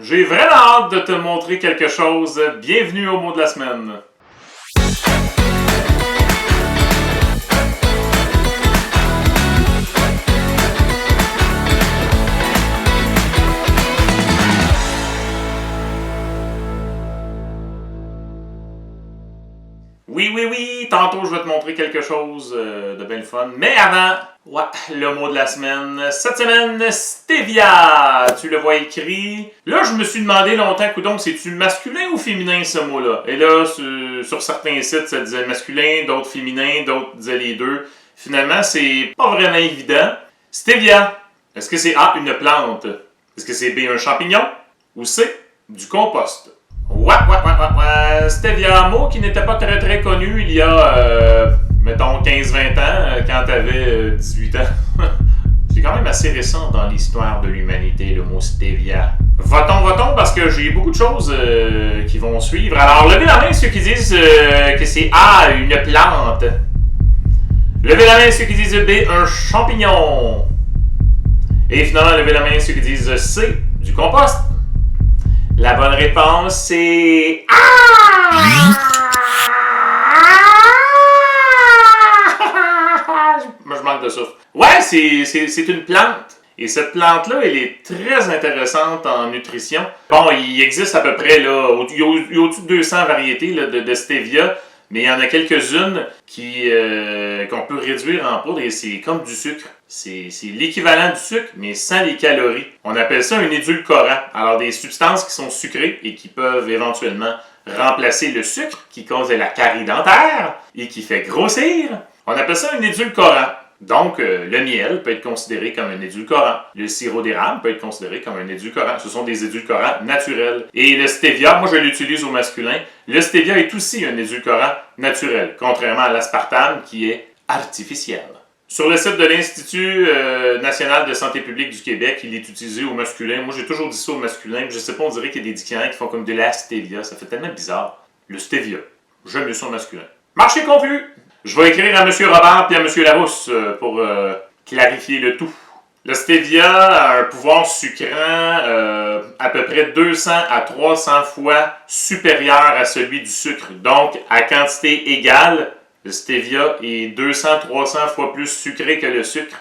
J'ai vraiment hâte de te montrer quelque chose. Bienvenue au mot de la semaine. Oui, tantôt je vais te montrer quelque chose de bien le fun. Mais avant, le mot de la semaine. Cette semaine, stevia. Tu le vois écrit. Là, je me suis demandé longtemps, donc c'est-tu masculin ou féminin ce mot-là? Et là, sur certains sites, ça disait masculin, d'autres féminin, d'autres disaient les deux. Finalement, c'est pas vraiment évident. Stevia. Est-ce que c'est A, une plante? Est-ce que c'est B, un champignon? Ou C, du compost? Stevia, mot qui n'était pas très connu il y a, mettons, 15-20 ans, quand t'avais 18 ans. C'est quand même assez récent dans l'histoire de l'humanité, le mot stevia. Votons, parce que j'ai beaucoup de choses qui vont suivre. Alors, levez la main ceux qui disent que c'est A, une plante. Levez la main ceux qui disent B, un champignon. Et finalement, levez la main ceux qui disent C, du compost. La bonne réponse, c'est je manque de souffle. Ouais, c'est une plante. Et cette plante-là, elle est très intéressante en nutrition. Bon, il existe à peu près, là, il y a au-dessus de 200 variétés là, de stevia, mais il y en a quelques-unes qu'on peut réduire en poudre et c'est comme du sucre. C'est l'équivalent du sucre, mais sans les calories. On appelle ça un édulcorant. Alors, des substances qui sont sucrées et qui peuvent éventuellement remplacer le sucre qui cause la carie dentaire et qui fait grossir. On appelle ça un édulcorant. Donc, le miel peut être considéré comme un édulcorant. Le sirop d'érable peut être considéré comme un édulcorant. Ce sont des édulcorants naturels. Et le stevia, moi je l'utilise au masculin. Le stevia est aussi un édulcorant naturel, contrairement à l'aspartame qui est artificiel. Sur le site de l'Institut national de santé publique du Québec, il est utilisé au masculin. Moi j'ai toujours dit ça au masculin. Je sais pas, on dirait qu'il y a des dictionnaires qui font comme de la stevia. Ça fait tellement bizarre. Le stevia. J'aime mieux ça au masculin. Marché conclu! Je vais écrire à M. Robert et à M. Larousse pour clarifier le tout. Le stevia a un pouvoir sucrant à peu près 200 à 300 fois supérieur à celui du sucre. Donc, à quantité égale, le stevia est 200-300 fois plus sucré que le sucre.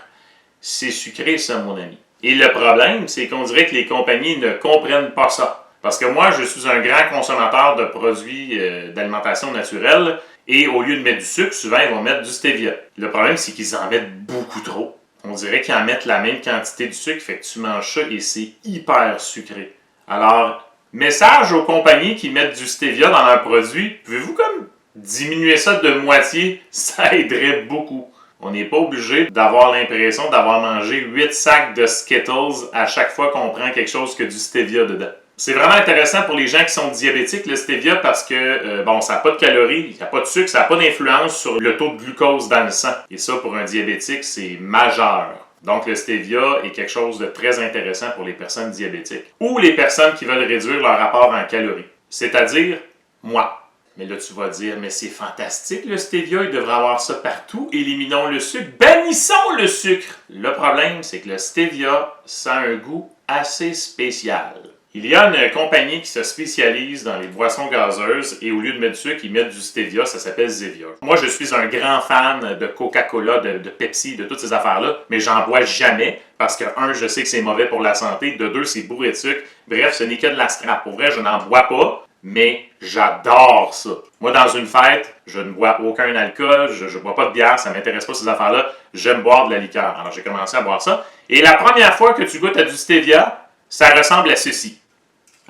C'est sucré, ça, mon ami. Et le problème, c'est qu'on dirait que les compagnies ne comprennent pas ça. Parce que moi, je suis un grand consommateur de produits d'alimentation naturelle. Et au lieu de mettre du sucre, souvent, ils vont mettre du stevia. Le problème, c'est qu'ils en mettent beaucoup trop. On dirait qu'ils en mettent la même quantité de sucre, fait que tu manges ça et c'est hyper sucré. Alors, message aux compagnies qui mettent du stevia dans leurs produits, pouvez-vous comme diminuer ça de moitié? Ça aiderait beaucoup. On n'est pas obligé d'avoir l'impression d'avoir mangé 8 sacs de Skittles à chaque fois qu'on prend quelque chose que du stevia dedans. C'est vraiment intéressant pour les gens qui sont diabétiques, le stevia, parce que, ça n'a pas de calories, il n'y a pas de sucre, ça n'a pas d'influence sur le taux de glucose dans le sang. Et ça, pour un diabétique, c'est majeur. Donc, le stevia est quelque chose de très intéressant pour les personnes diabétiques. Ou les personnes qui veulent réduire leur rapport en calories. C'est-à-dire, moi. Mais là, tu vas dire, mais c'est fantastique, le stevia, il devrait avoir ça partout. Éliminons le sucre, bannissons le sucre. Le problème, c'est que le stevia, ça a un goût assez spécial. Il y a une compagnie qui se spécialise dans les boissons gazeuses et au lieu de mettre du sucre, ils mettent du stevia, ça s'appelle Zevia. Moi, je suis un grand fan de Coca-Cola, de Pepsi, de toutes ces affaires-là, mais j'en bois jamais parce que, un, je sais que c'est mauvais pour la santé, de deux, c'est bourré de sucre. Bref, ce n'est que de la scrap. Pour vrai, je n'en bois pas, mais j'adore ça. Moi, dans une fête, je ne bois aucun alcool, je ne bois pas de bière, ça ne m'intéresse pas ces affaires-là, j'aime boire de la liqueur. Alors, j'ai commencé à boire ça. Et la première fois que tu goûtes à du stevia, ça ressemble à ceci.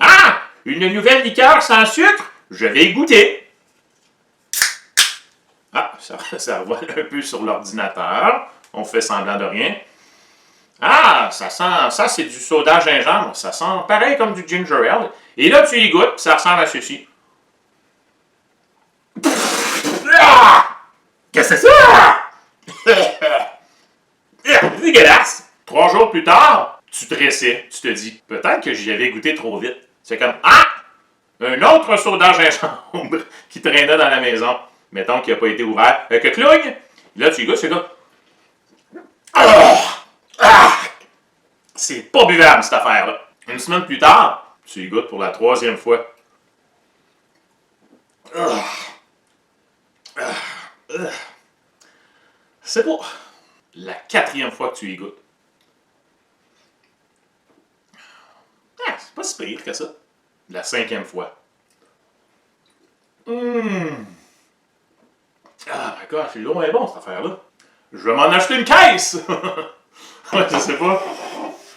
Ah! Une nouvelle liqueur sans sucre? Je vais y goûter. Ah, ça revole un peu sur l'ordinateur. On fait semblant de rien. Ah, ça c'est du soda gingembre. Ça sent pareil comme du ginger ale. Et là, tu y goûtes, ça ressemble à ceci. Ah! Qu'est-ce que c'est ça? Dégueulasse! 3 jours plus tard, tu te réessais. Tu te dis, peut-être que j'y avais goûté trop vite. C'est comme, un autre soda gingembre qui traînait dans la maison. Mettons qu'il n'a pas été ouvert. Que clougne! Là, tu y goûtes, c'est comme, c'est pas buvable, cette affaire-là. Une semaine plus tard, Tu y goûtes pour la 3e fois. C'est pas la 4e fois que tu y goûtes. Ah, c'est pas si pire que ça. La 5e fois. Ah, my gosh, l'eau est bon, cette affaire-là. Je vais m'en acheter une caisse! Ouais, je sais pas.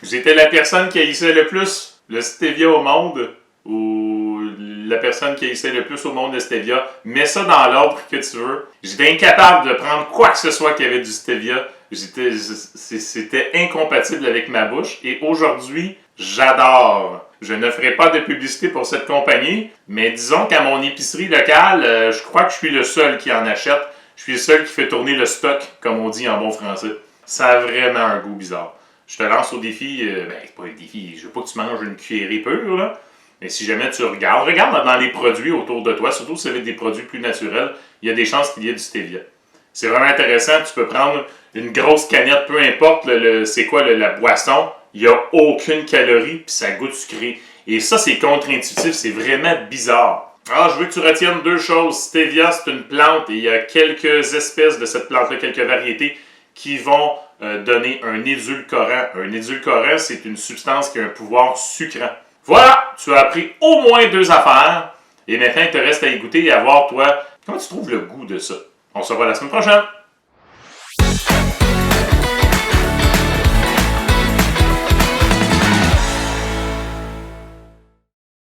J'étais la personne qui haïssait le plus le stevia au monde, ou la personne qui haïssait le plus au monde le stevia. Mets ça dans l'ordre que tu veux. J'étais incapable de prendre quoi que ce soit qui avait du stevia. C'était incompatible avec ma bouche. Et aujourd'hui, j'adore. Je ne ferai pas de publicité pour cette compagnie, mais disons qu'à mon épicerie locale, je crois que je suis le seul qui en achète. Je suis le seul qui fait tourner le stock, comme on dit en bon français. Ça a vraiment un goût bizarre. Je te lance au défi, c'est pas un défi, je veux pas que tu manges une cuillerée pure, là. Mais si jamais tu regarde dans les produits autour de toi, surtout si c'est des produits plus naturels, il y a des chances qu'il y ait du stevia. C'est vraiment intéressant, tu peux prendre une grosse canette, peu importe c'est quoi la boisson, il n'y a aucune calorie, puis ça goûte sucré. Et ça, c'est contre-intuitif, c'est vraiment bizarre. Alors, je veux que tu retiennes 2 choses. Stevia, c'est une plante, et il y a quelques espèces de cette plante-là, quelques variétés, qui vont donner un édulcorant. Un édulcorant, c'est une substance qui a un pouvoir sucrant. Voilà, tu as appris au moins 2 affaires. Et maintenant, il te reste à écouter et à voir, toi, comment tu trouves le goût de ça. On se revoit la semaine prochaine.